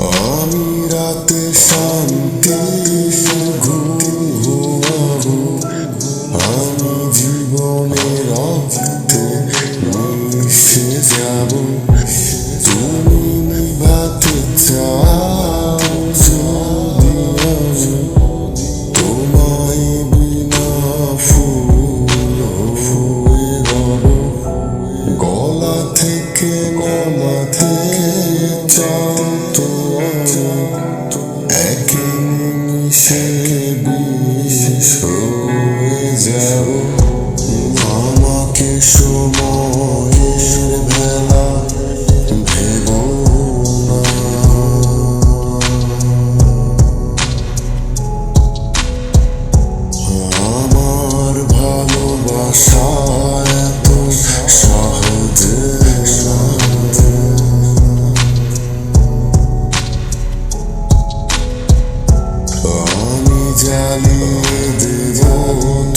আমি রাতে শান্তি ঘুমাবো, আমি জীবনে রক্তে মিশে যাব। তুমি নিভাতে চাও যদি তোমায় বিনা ফুল হয়ে রব। গলা থেকে নামাতে চাও তো একে নিমিষে বিষ হয়ে যাব। আমাকে সময়ের ভেলা ভেবো না, আমার ভালোবাসা এত সহজে না। আমি জ্বালিয়ে দেব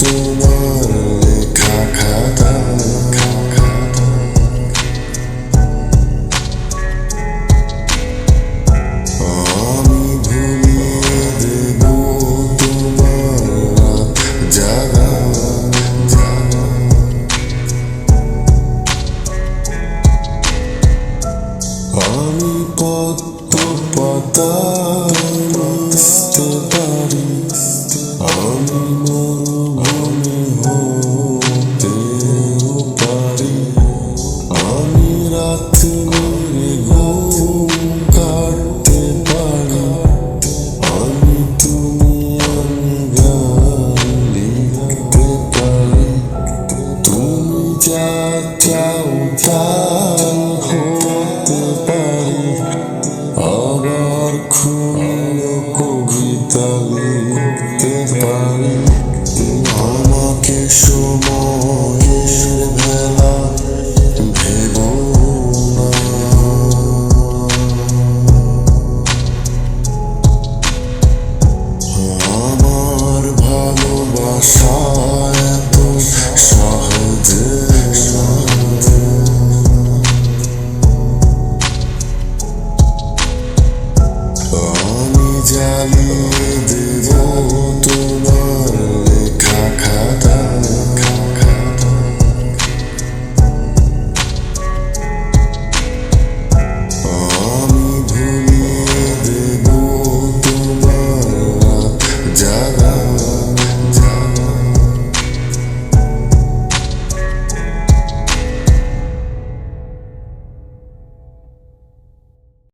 তোমার লেখা খাতা, আমি ভুলিয়ে দেব তোমার রাত জাগা। আমি পদ্ম পাতা মিশতে পারি, আমি মরুভূমি হতেও পারি, আমি রাত্রির ঘুম কাটতে পারি, আমি তুমি আমি গান লিখতে পারি। তুমি যা চাও তাই হতে পারি, আবার ক্ষুণ্ণ কবিতা লিখতে পারি। আমাকে সময়ের ভেলা ভেবো না, আমার ভালোবাসা এত সহজে না। আমি জ্বালিয়ে দেব তোমার